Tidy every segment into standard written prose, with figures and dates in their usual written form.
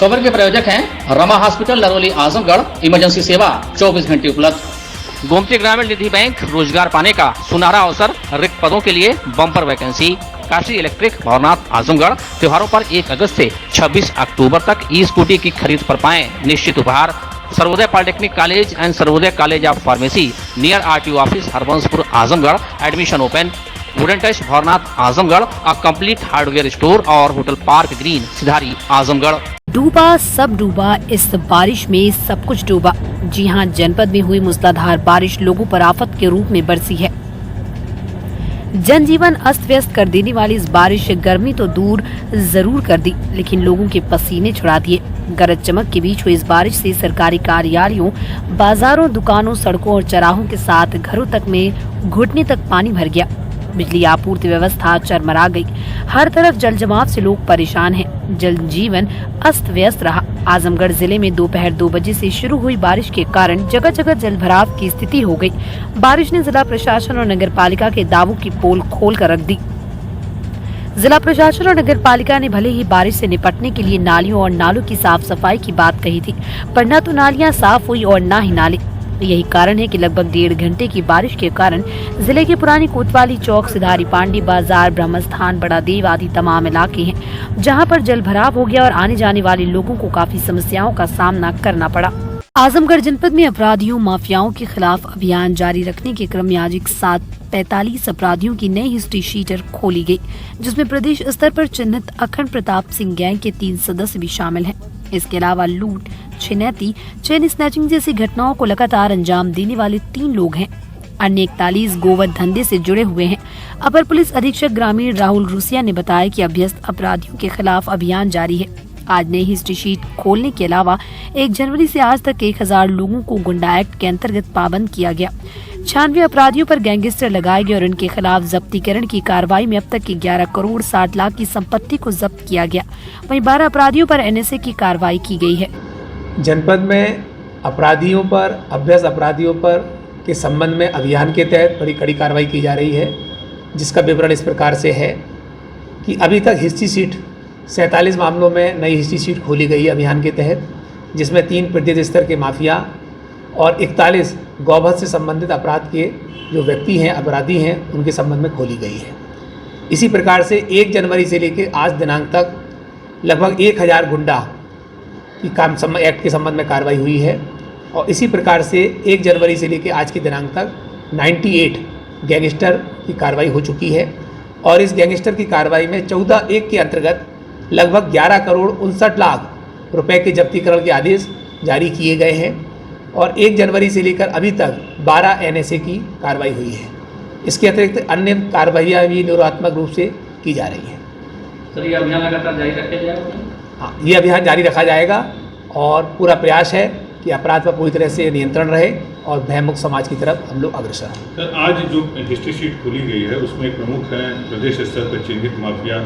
खबर के प्रायोजक हैं रमा हॉस्पिटल, लरौली, आजमगढ़। इमरजेंसी सेवा 24 घंटे उपलब्ध। गोमती ग्रामीण निधि बैंक, रोजगार पाने का सुनहरा अवसर, रिक्त पदों के लिए bumper vacancy. Kashi electric, Bhavnath, Azamgarh. त्योहारों पर 1 अगस्त से 26 अक्टूबर तक ई स्कूटी की खरीद पर पाएं निश्चित उपहार। Sarvodaya polytechnic college and Sarvodaya college of pharmacy near RTO office, Harbanspur, Azamgarh. Admission open. Wooden touch, Bhavnath, Azamgarh. A complete hardware store और hotel park green, Sidhari, Azamgarh. डूबा सब डूबा, इस बारिश में सब कुछ डूबा। जी हां, जनपद में हुई मूसलाधार बारिश लोगों पर आफत के रूप में बरसी है। जनजीवन अस्त व्यस्त कर देने वाली इस बारिश गर्मी तो दूर जरूर कर दी, लेकिन लोगों के पसीने छुड़ा दिए। गरज चमक के बीच हुई इस बारिश से सरकारी कार्यालयों, बाजारों, दुकानों, सड़कों और चौराहों के साथ घरों तक में घुटने तक पानी भर गया। बिजली आपूर्ति व्यवस्था चरमरा गई। हर तरफ जल जमाव से लोग परेशान हैं। जल जीवन अस्त व्यस्त रहा। आजमगढ़ जिले में दोपहर 2 बजे से शुरू हुई बारिश के कारण जगह जगह जल भराव की स्थिति हो गई। बारिश ने जिला प्रशासन और नगर पालिका के दावों की पोल खोल कर रख दी। जिला प्रशासन और नगर पालिका ने भले ही बारिश से निपटने के लिए नालियों और नालों की साफ सफाई की बात कही थी, पर न तो नालियां साफ हुई और न ही नाले। यही कारण है कि लगभग 1.5 घंटे की बारिश के कारण जिले के पुरानी कोतवाली चौक, सिधारी, पांडी बाजार, ब्रह्मस्थान, बड़ा देव आदि तमाम इलाके हैं जहां पर जल भराव हो गया और आने जाने वाले लोगों को काफी समस्याओं का सामना करना पड़ा। आजमगढ़ जनपद में अपराधियों, माफियाओं के खिलाफ अभियान जारी रखने के क्रम में आज एक साथ 45 अपराधियों की नई हिस्ट्री शीटर खोली गई, जिसमें प्रदेश स्तर पर चिन्हित अखंड प्रताप सिंह गैंग के 3 सदस्य भी शामिल हैं। इसके अलावा लूट, छिनैती, चेन स्नैचिंग जैसी घटनाओं को लगातार अंजाम देने वाले 3 लोग हैं। अन्य 41 गोवध धंधे से जुड़े हुए हैं। अपर पुलिस अधीक्षक ग्रामीण राहुल रूसिया ने बताया कि अभ्यस्त अपराधियों के खिलाफ अभियान जारी है। आज नई हिस्ट्री शीट खोलने के अलावा 1 जनवरी से आज तक 1000 लोगों को गुंडा एक्ट के अंतर्गत पाबंद किया गया। 96 अपराधियों पर गैंगस्टर लगाए गए और उनके खिलाफ जब्तीकरण की कार्रवाई में अब तक की 11 करोड़ 60 लाख की संपत्ति को जब्त किया गया। वहीं 12 अपराधियों पर NSA की कार्रवाई की गई है। जनपद में अपराधियों पर, अभ्यस्त अपराधियों पर के संबंध में अभियान के तहत बड़ी कड़ी कार्रवाई की जा रही है, जिसका विवरण इस प्रकार से है कि अभी तक हिस्ट्री शीट 47 मामलों में नई हिस्ट्री शीट खोली गई है अभियान के तहत, जिसमें 3 प्रदेश स्तर के माफिया और 41 गौवध से संबंधित अपराध के जो व्यक्ति हैं, अपराधी हैं, उनके संबंध में खोली गई है। इसी प्रकार से 1 जनवरी से लेकर आज दिनांक तक लगभग 1000 गुंडा की एक्ट के संबंध में कार्रवाई हुई है और इसी प्रकार से 1 जनवरी से लेकर आज के दिनांक तक 98 गैंगस्टर की कार्रवाई हो चुकी है और इस गैंगस्टर की कार्रवाई में 14(1) के अंतर्गत लगभग 11 करोड़ 59 लाख रुपए के जब्तीकरण के आदेश जारी किए गए हैं और 1 जनवरी से लेकर अभी तक 12 NSA की कार्रवाई हुई है। इसके अतिरिक्त अन्य कार्रवाइयाँ भी निरोधात्मक रूप से की जा रही हैं। सर, ये अभियान लगातार जारी रखा जाएगा? हाँ, ये अभियान जारी रखा जाएगा और पूरा प्रयास है कि अपराध पर पूरी तरह से नियंत्रण रहे और भयमुक्त समाज की तरफ हम लोग अग्रसर हैं। सर, आज जो हिस्ट्री शीट खोली गई है उसमें प्रमुख है प्रदेश स्तर पर चिन्हित माफिया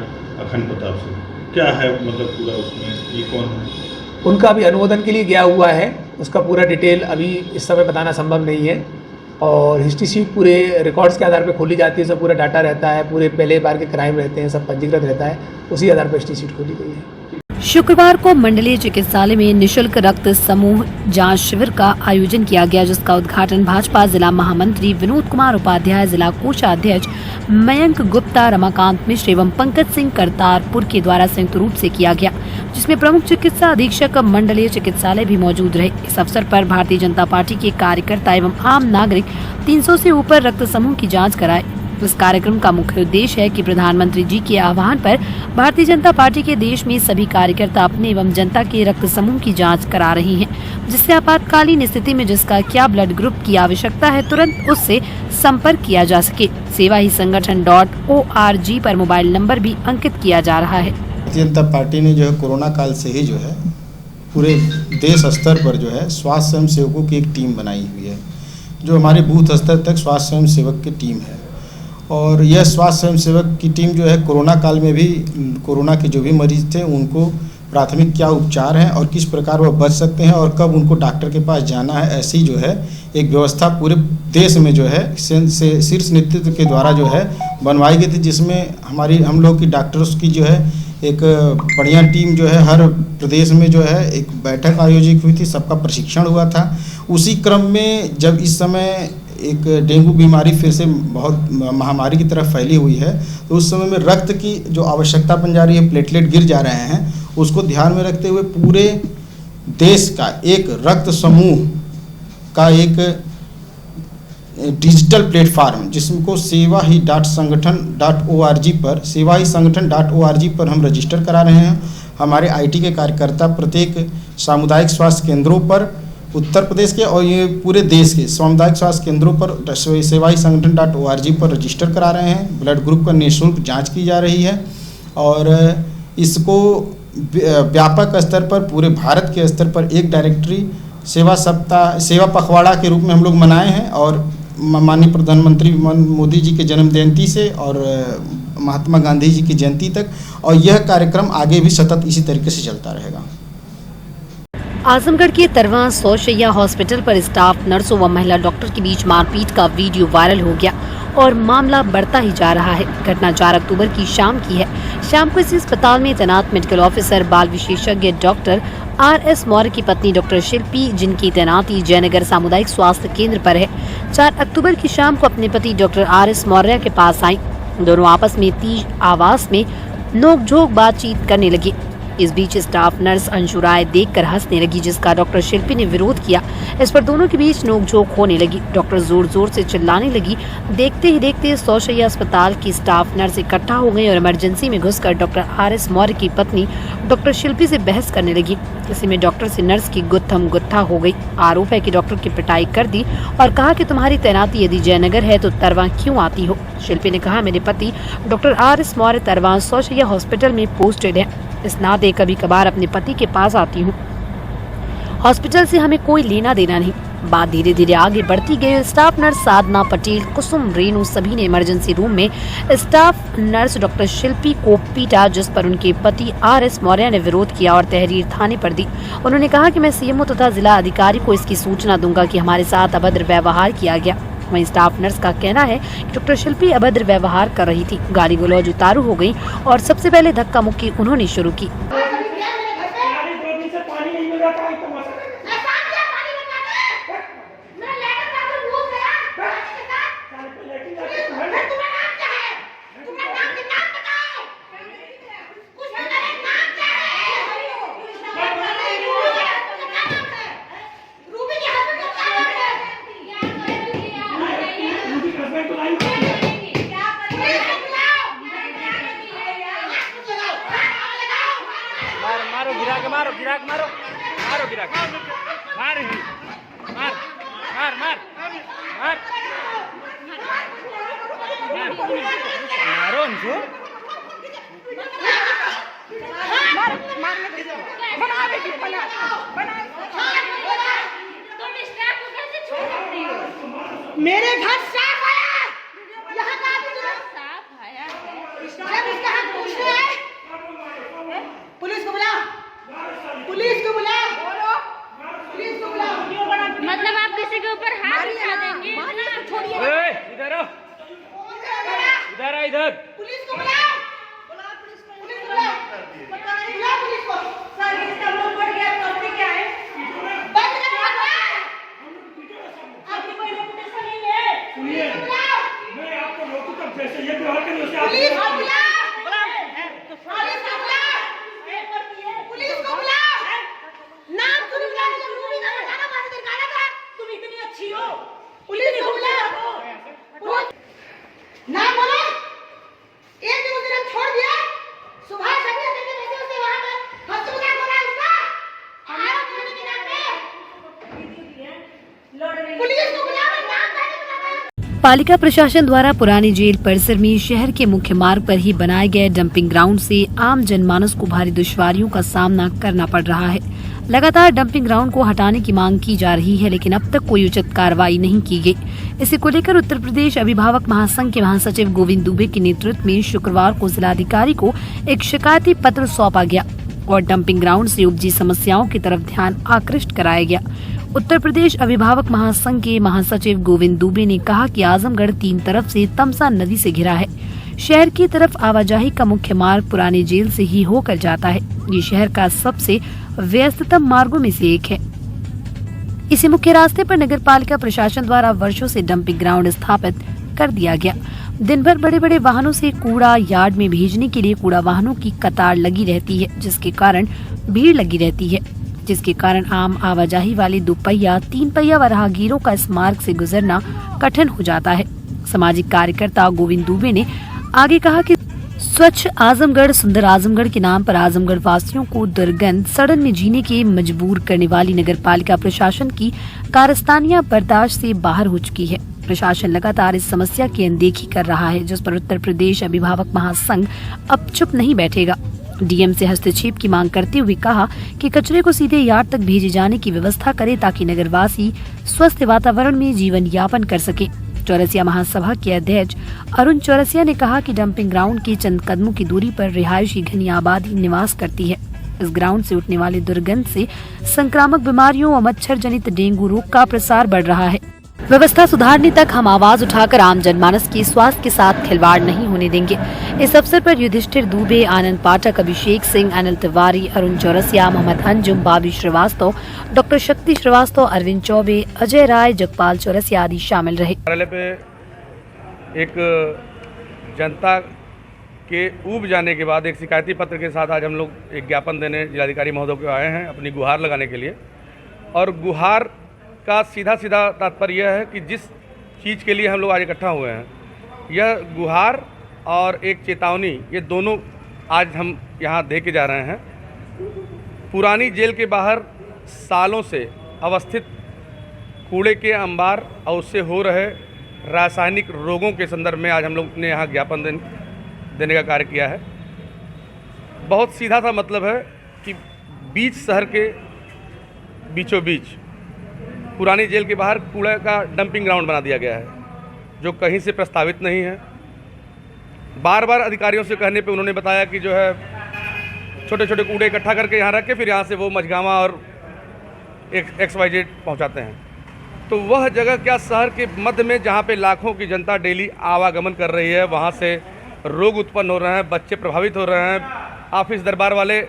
अखंड प्रताप सिंह। क्या है मतलब पूरा उसमें, ये कौन है? उनका भी अनुमोदन के लिए गया हुआ है, उसका पूरा डिटेल अभी इस समय बताना संभव नहीं है और हिस्ट्री शीट पूरे रिकॉर्ड्स के आधार पर खोली जाती है। सब पूरा डाटा रहता है, पूरे पहले बार के क्राइम रहते हैं, सब पंजीकृत रहता है, उसी आधार पर हिस्ट्री शीट खोली गई है। शुक्रवार को मंडलीय चिकित्सालय में निशुल्क रक्त समूह जांच शिविर का आयोजन किया गया, जिसका उद्घाटन भाजपा जिला महामंत्री विनोद कुमार उपाध्याय, जिला कोषाध्यक्ष मयंक गुप्ता, रमाकांत मिश्र एवं पंकज सिंह करतारपुर के द्वारा संयुक्त रूप से किया गया, जिसमें प्रमुख चिकित्सा अधीक्षक मंडलीय चिकित्सालय भी मौजूद रहे। इस अवसर पर भारतीय जनता पार्टी के कार्यकर्ता एवं आम नागरिक 300 से ऊपर रक्त समूह की जाँच कराए। इस कार्यक्रम का मुख्य उद्देश्य है कि प्रधानमंत्री जी के आह्वान पर भारतीय जनता पार्टी के देश में सभी कार्यकर्ता अपने एवं जनता के रक्त समूह की जांच करा रही हैं, जिससे आपातकालीन स्थिति में जिसका क्या ब्लड ग्रुप की आवश्यकता है तुरंत उससे संपर्क किया जा सके। सेवा ही संगठन.org पर मोबाइल नंबर भी अंकित किया जा रहा है। भारतीय जनता पार्टी ने जो है कोरोना काल से ही जो है पूरे देश स्तर पर जो है स्वास्थ्य स्वयं सेवकों की एक टीम बनाई हुई है, जो हमारे बूथ स्तर तक स्वास्थ्य स्वयं सेवक की टीम है और यह स्वास्थ्य स्वयंसेवक की टीम जो है कोरोना काल में भी कोरोना के जो भी मरीज थे उनको प्राथमिक क्या उपचार हैं और किस प्रकार वह बच सकते हैं और कब उनको डॉक्टर के पास जाना है, ऐसी जो है एक व्यवस्था पूरे देश में जो है शीर्ष नेतृत्व के द्वारा जो है बनवाई गई थी, जिसमें हम लोग की डॉक्टर्स की जो है एक बढ़िया टीम जो है हर प्रदेश में जो है एक बैठक आयोजित हुई थी, सबका प्रशिक्षण हुआ था। उसी क्रम में जब इस समय एक डेंगू बीमारी फिर से बहुत महामारी की तरफ फैली हुई है, तो उस समय में रक्त की जो आवश्यकता बन जा रही है, प्लेटलेट गिर जा रहे हैं, उसको ध्यान में रखते हुए पूरे देश का एक रक्त समूह का एक डिजिटल प्लेटफार्म जिसको सेवाहीसंगठन.org पर हम रजिस्टर करा रहे हैं। हमारे IT के कार्यकर्ता प्रत्येक सामुदायिक स्वास्थ्य केंद्रों पर उत्तर प्रदेश के और ये पूरे देश के सामुदायिक स्वास्थ्य केंद्रों पर सेवाहीसंगठन.org पर रजिस्टर करा रहे हैं। ब्लड ग्रुप का निःशुल्क जांच की जा रही है और इसको व्यापक स्तर पर पूरे भारत के स्तर पर एक डायरेक्टरी सेवा पखवाड़ा के रूप में हम लोग मनाए हैं और माननीय प्रधानमंत्री मोदी जी के जन्म जयंती से और महात्मा गांधी जी की जयंती तक, और यह कार्यक्रम आगे भी सतत इसी तरीके से चलता रहेगा। आजमगढ़ के तरवा सौशैया हॉस्पिटल पर स्टाफ नर्सों व महिला डॉक्टर के बीच मारपीट का वीडियो वायरल हो गया और मामला बढ़ता ही जा रहा है। घटना 4 अक्टूबर की शाम की है। शाम को इस अस्पताल में तैनात मेडिकल ऑफिसर बाल विशेषज्ञ डॉक्टर RS मौर्य की पत्नी डॉक्टर शिल्पी, जिनकी तैनाती जयनगर सामुदायिक स्वास्थ्य केंद्र पर है, 4 अक्टूबर की शाम को अपने पति डॉक्टर RS मौर्य के पास आई। दोनों आपस में तेज आवाज में नोकझोंक बातचीत करने लगी। इस बीच स्टाफ नर्स अंशु राय देखकर हंसने लगी, जिसका डॉक्टर शिल्पी ने विरोध किया। इस पर दोनों के बीच नोकझोंक होने लगी। डॉक्टर जोर जोर से चिल्लाने लगी। देखते ही देखते सौशैया अस्पताल की स्टाफ नर्स इकट्ठा हो गई और इमरजेंसी में घुसकर डॉक्टर RS मौर्य की पत्नी डॉक्टर शिल्पी से बहस करने लगी। इसी में डॉक्टर से नर्स की गुत्थम गुत्था हो गई। आरोप है कि डॉक्टर की पिटाई कर दी और कहा कि तुम्हारी तैनाती यदि जयनगर है तो तरवा क्यों आती हो। शिल्पी ने कहा, मेरे पति डॉक्टर RS मौर्य तरवा सौशैया हॉस्पिटल में पोस्टेड है, इस नाते कभी कभार अपने पति के पास आती हूँ। हॉस्पिटल से हमें कोई लेना देना नहीं। बात धीरे धीरे आगे बढ़ती गई। स्टाफ नर्स साधना पटेल, कुसुम, रेणु सभी ने इमरजेंसी रूम में स्टाफ नर्स डॉक्टर शिल्पी को पीटा, जिस पर उनके पति RS मौर्य ने विरोध किया और तहरीर थाने पर दी। उन्होंने कहा कि मैं CMO तथा जिला अधिकारी को इसकी सूचना दूंगा कि हमारे साथ अभद्र व्यवहार किया गया। वहीं स्टाफ नर्स का कहना है कि डॉक्टर शिल्पी अभद्र व्यवहार कर रही थी। गाली गलौज उतारू हो गई और सबसे पहले धक्का मुक्की उन्होंने शुरू की। मेरे घर साफ आया, यहाँ का भी साफ आया है। जब इसका हम पूछ रहे हैं, पुलिस को बुलाओ, पुलिस को बुलाओ, पुलिस को बुलाओ। मतलब आप किसी के ऊपर हाथ उठा देंगे? इधर आओ, इधर आ, इधर। पुलिस को बुलाओ, पुलिस को बुलाओ, बुलाओ पुलिस को। सर इसका मुंह फट गया, करते क्या है? बंद कर आपकी कोई रेपुटेशन नहीं है। सुनिए, मैं आपको रोकूं तब जैसे ये व्यवहार करें उससे आप पुलिस को बुलाओ, पुलिस को बुलाओ। नाम सुन लिया, मूवी का गाना बात कर गाना था, तुम इतनी अच्छी हो। पुलिस को बुलाओ, नाम बोलो। एक दिन उसे छोड़ दिया, सुबह सभी अपने वैसे वैसे वहां पर हॉस्पिटल बोला उसका आरोप लेने के नाम पे पुलिस को बुलाओ। पालिका प्रशासन द्वारा पुरानी जेल परिसर में शहर के मुख्य मार्ग पर ही बनाए गए डंपिंग ग्राउंड से आम जनमानस को भारी दुश्वारियों का सामना करना पड़ रहा है। लगातार डंपिंग ग्राउंड को हटाने की मांग की जा रही है, लेकिन अब तक कोई उचित कार्रवाई नहीं की गई। इसी को लेकर उत्तर प्रदेश अभिभावक महासंघ के महासचिव गोविंद दुबे के नेतृत्व में शुक्रवार को जिलाधिकारी को एक शिकायती पत्र सौंपा गया और डंपिंग ग्राउंड से उपजी समस्याओं की तरफ ध्यान आकृष्ट कराया गया। उत्तर प्रदेश अभिभावक महासंघ के महासचिव गोविंद दुबे ने कहा कि आजमगढ़ 3 तरफ से तमसा नदी से घिरा है। शहर की तरफ आवाजाही का मुख्य मार्ग पुरानी जेल से ही होकर जाता है। ये शहर का सबसे व्यस्ततम मार्गों में से एक है। इसी मुख्य रास्ते पर नगर पालिका प्रशासन द्वारा वर्षों से डंपिंग ग्राउंड स्थापित कर दिया गया। दिन भर बड़े बड़े वाहनों से कूड़ा यार्ड में भेजने के लिए कूड़ा वाहनों की कतार लगी रहती है, जिसके कारण भीड़ लगी रहती है, जिसके कारण आम आवाजाही वाले 2 पहिया 3 पहिया व राहगीरों का इस मार्ग से गुजरना कठिन हो जाता है। सामाजिक कार्यकर्ता गोविंद दुबे ने आगे कहा कि स्वच्छ आजमगढ़ सुंदर आजमगढ़ के नाम पर आजमगढ़ वासियों को दुर्गंध सड़न में जीने के मजबूर करने वाली नगर पालिका प्रशासन की कारस्तानियां बर्दाश्त से बाहर हो चुकी है। प्रशासन लगातार इस समस्या की अनदेखी कर रहा है, जिस पर उत्तर प्रदेश अभिभावक महासंघ अब चुप नहीं बैठेगा। डीएम से हस्तक्षेप की मांग करते हुए कहा कि कचरे को सीधे यार्ड तक भेजे जाने की व्यवस्था करे ताकि नगरवासी स्वस्थ वातावरण में जीवन यापन कर सके। चौरसिया महासभा के अध्यक्ष अरुण चौरसिया ने कहा कि डंपिंग ग्राउंड की चंद कदमों की दूरी पर रिहायशी घनी आबादी निवास करती है। इस ग्राउंड से उठने वाली दुर्गंध से संक्रामक बीमारियों और मच्छर जनित डेंगू रोग का प्रसार बढ़ रहा है। व्यवस्था सुधारने तक हम आवाज उठाकर आम जनमानस के स्वास्थ्य के साथ खिलवाड़ नहीं होने देंगे। इस अवसर पर युधिष्ठिर दुबे, आनंद पाठक, अभिषेक सिंह, अनिल तिवारी, अरुण चौरसिया, मोहम्मद अंजुम, बाबी श्रीवास्तव, डॉक्टर शक्ति श्रीवास्तव, अरविंद चौबे, अजय राय, जगपाल चौरसिया आदि शामिल रहे। कार्यालय पे एक जनता के ऊब जाने के बाद एक शिकायती पत्र के साथ आज हम लोग एक ज्ञापन देने जिलाधिकारी महोदय को आए हैं अपनी गुहार लगाने के लिए। और गुहार का सीधा तात्पर्य यह है कि जिस चीज़ के लिए हम लोग आज इकट्ठा हुए हैं, यह गुहार और एक चेतावनी, ये दोनों आज हम यहाँ दे के जा रहे हैं। पुरानी जेल के बाहर सालों से अवस्थित कूड़े के अंबार और उससे हो रहे रासायनिक रोगों के संदर्भ में आज हम लोग ने यहाँ ज्ञापन देने का कार्य किया है। बहुत सीधा सा मतलब है कि बीच शहर के बीचों बीच पुरानी जेल के बाहर कूड़ा का डंपिंग ग्राउंड बना दिया गया है, जो कहीं से प्रस्तावित नहीं है। बार बार अधिकारियों से कहने पे उन्होंने बताया कि जो है छोटे छोटे कूड़े इकट्ठा करके यहाँ रख के फिर यहाँ से वो मझगामा और XYZ पहुँचाते हैं। तो वह जगह क्या शहर के मध्य में जहाँ पे लाखों की जनता डेली आवागमन कर रही है, वहाँ से रोग उत्पन्न हो रहे हैं, बच्चे प्रभावित हो रहे हैं। ऑफिस दरबार वाले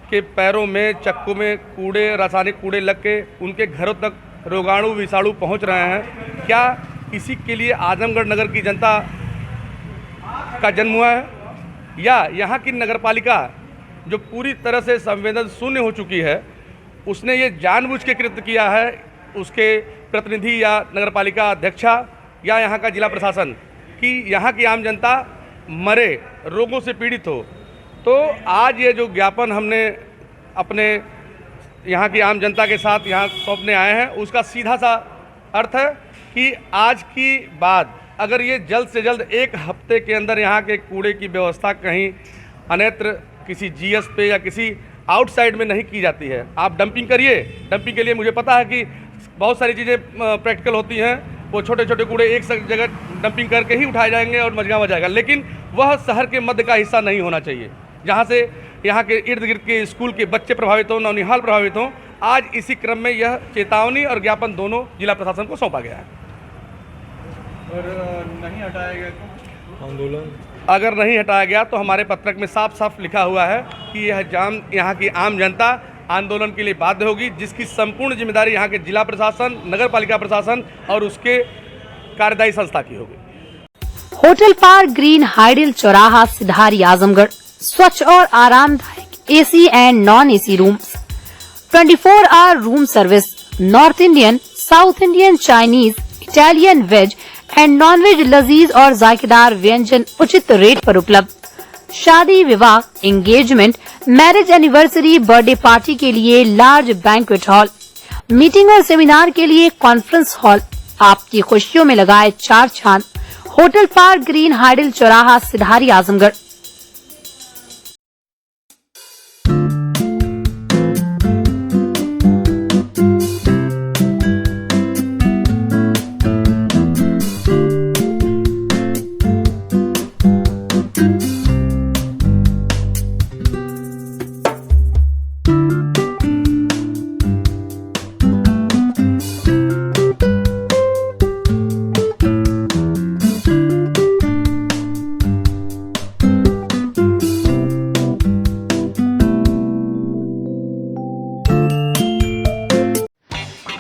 के पैरों में, चक्कू में कूड़े, रासायनिक कूड़े लग के उनके घरों तक रोगाणु विषाणु पहुंच रहे हैं। क्या इसी के लिए आजमगढ़ नगर की जनता का जन्म हुआ है, या यहाँ की नगरपालिका जो पूरी तरह से संवेदन शून्य हो चुकी है, उसने ये जानबूझ के कृत्य किया है, उसके प्रतिनिधि या नगरपालिका अध्यक्षा या यहाँ का जिला प्रशासन, कि यहाँ की आम जनता मरे, रोगों से पीड़ित हो। तो आज ये जो ज्ञापन हमने अपने यहाँ की आम जनता के साथ यहाँ सौंपने आए हैं, उसका सीधा सा अर्थ है कि आज की बात अगर ये जल्द से जल्द 1 हफ्ते के अंदर यहाँ के कूड़े की व्यवस्था कहीं अन्यत्र किसी GS पे या किसी आउटसाइड में नहीं की जाती है। आप डंपिंग करिए, डंपिंग के लिए मुझे पता है कि बहुत सारी चीज़ें प्रैक्टिकल होती हैं, वो छोटे छोटे कूड़े एक जगह डंपिंग करके ही उठाए जाएंगे और मझगामा जाएगा, लेकिन वह शहर के मध्य का हिस्सा नहीं होना चाहिए, जहाँ से यहाँ के इर्द गिर्द के स्कूल के बच्चे प्रभावित हों, नौनिहाल प्रभावित हों। आज इसी क्रम में यह चेतावनी और ज्ञापन दोनों जिला प्रशासन को सौंपा गया है। और नहीं हटाया गया तो आंदोलन, अगर नहीं हटाया गया तो हमारे पत्रक में साफ साफ लिखा हुआ है कि यह जाम यहाँ की आम जनता आंदोलन के लिए बाध्य होगी, जिसकी संपूर्ण जिम्मेदारी यहाँ के जिला प्रशासन, नगर पालिका प्रशासन और उसके कार्यदायी संस्था की होगी। होटल पार्क ग्रीन हाइडल चौराहा सिधारी आजमगढ़, स्वच्छ और आरामदायक AC and non AC rooms, 24 hour room service, north Indian, south Indian, Chinese, Italian, veg and non veg लजीज और जायकेदार व्यंजन उचित रेट पर उपलब्ध। शादी, विवाह, engagement, marriage anniversary, birthday party के लिए लार्ज बैंक्वेट हॉल, मीटिंग और सेमिनार के लिए कॉन्फ्रेंस हॉल, आपकी खुशियों में लगाए 4 चांद। होटल पार्क ग्रीन हाइडल चौराहा सिधारी आजमगढ़।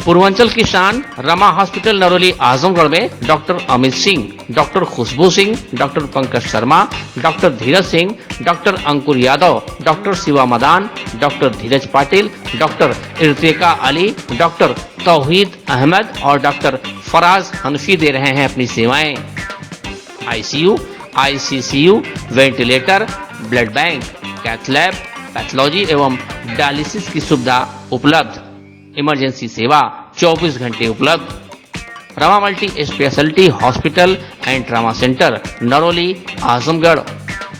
पूर्वांचल की शान रमा हॉस्पिटल नरोली आजमगढ़ में डॉक्टर अमित सिंह, डॉक्टर खुशबू Singh, doctor Pankaj Sharma, doctor Dheeraj Singh, doctor अंकुर यादव, डॉक्टर शिवा मदान, डॉक्टर धीरज पाटिल, डॉक्टर इर्तिका अली, डॉक्टर तौहीद अहमद और डॉक्टर फराज हनफी दे रहे हैं अपनी सेवाएं। ICU, ICCU, ventilator, blood bank, cath lab, pathology एवं डायलिसिस की सुविधा उपलब्ध। इमरजेंसी सेवा 24 घंटे उपलब्ध। Rama multi speciality hospital and trauma centre Naroli Azamgarh.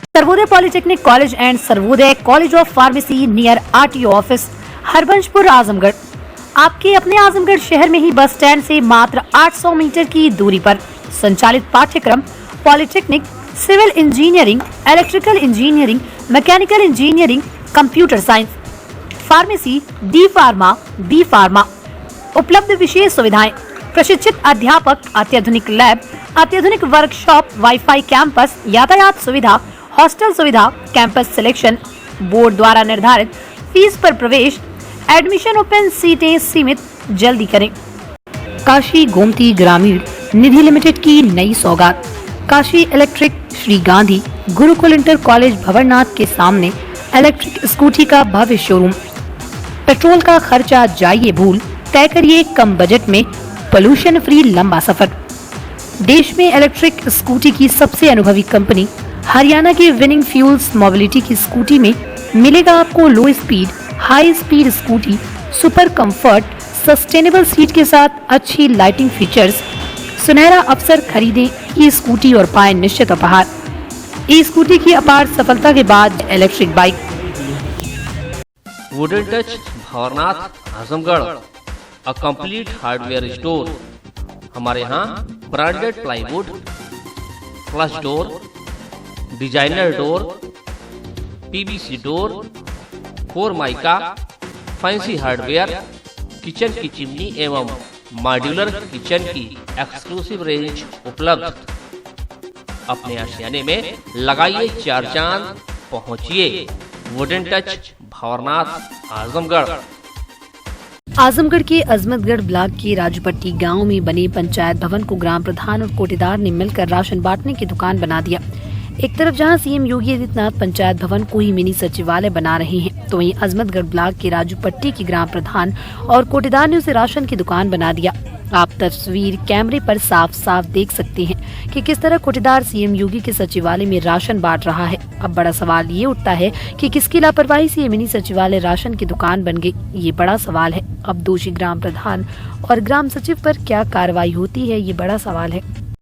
Sarvodaya polytechnic college and Sarvodaya college of pharmacy near RTO office Harbanshpur Azamgarh. आपके अपने आजमगढ़ शहर में ही बस स्टैंड से मात्र 800 मीटर की दूरी पर संचालित पाठ्यक्रम polytechnic, civil engineering, electrical engineering, mechanical engineering, computer science, pharmacy, D pharma, B pharma. उपलब्ध विशेष सुविधाएं, प्रशिक्षित अध्यापक, अत्याधुनिक लैब, अत्याधुनिक वर्कशॉप, वाईफाई कैंपस, यातायात सुविधा, हॉस्टल सुविधा, कैंपस सिलेक्शन, बोर्ड द्वारा निर्धारित फीस पर प्रवेश, एडमिशन ओपन, सीटें सीमित, जल्दी करें। काशी गोमती ग्रामीण निधि लिमिटेड की नई सौगात। Kashi electric Shri Gandhi Gurukul inter college Bhawarnath के सामने इलेक्ट्रिक स्कूटी का भव्य शोरूम। पेट्रोल का खर्चा जाइए भूल, तय करिए कम बजट में पोल्यूशन फ्री लंबा सफर। देश में इलेक्ट्रिक स्कूटी की सबसे अनुभवी कंपनी हरियाणा की विनिंग फ्यूल्स मोबिलिटी की स्कूटी में मिलेगा आपको लो speed, high speed scooty, super comfort, sustainable seat के साथ अच्छी लाइटिंग फीचर्स। सुनहरा अवसर, खरीदें ई स्कूटी और पाएं निश्चित उपहार। ई स्कूटी की अपार सफलता के बाद electric bike. Wooden touch Bhawarnath Azamgarh, a complete hardware store. हमारे यहाँ branded plywood, flush door, designer door, PVC door, four mica, fancy hardware, kitchen की चिमनी एवं मॉड्यूलर किचन की एक्सक्लूसिव रेंज उपलब्ध। अपने आशियाने में लगाइए 4 चांद, पहुंचिए वुडन टच भवरनाथ आजमगढ़। आजमगढ़ के अजमतगढ़ ब्लॉक के राजूपट्टी गांव में बने पंचायत भवन को ग्राम प्रधान और कोटेदार ने मिलकर राशन बांटने की दुकान बना दिया। एक तरफ जहां सीएम योगी आदित्यनाथ पंचायत भवन को ही मिनी सचिवालय बना रहे हैं, तो वहीं अजमतगढ़ ब्लॉक के राजूपट्टी की ग्राम प्रधान और कोटेदार ने उसे राशन की दुकान बना दिया। आप तस्वीर कैमरे पर साफ साफ देख सकते हैं कि किस तरह कोटेदार सीएम योगी के सचिवालय में राशन बांट रहा है। अब बड़ा सवाल ये उठता है कि किसकी लापरवाही से ये मिनी सचिवालय राशन की दुकान बन गई, ये बड़ा सवाल है। अब दोषी ग्राम प्रधान और ग्राम सचिव पर क्या कार्रवाई होती है, ये बड़ा सवाल है।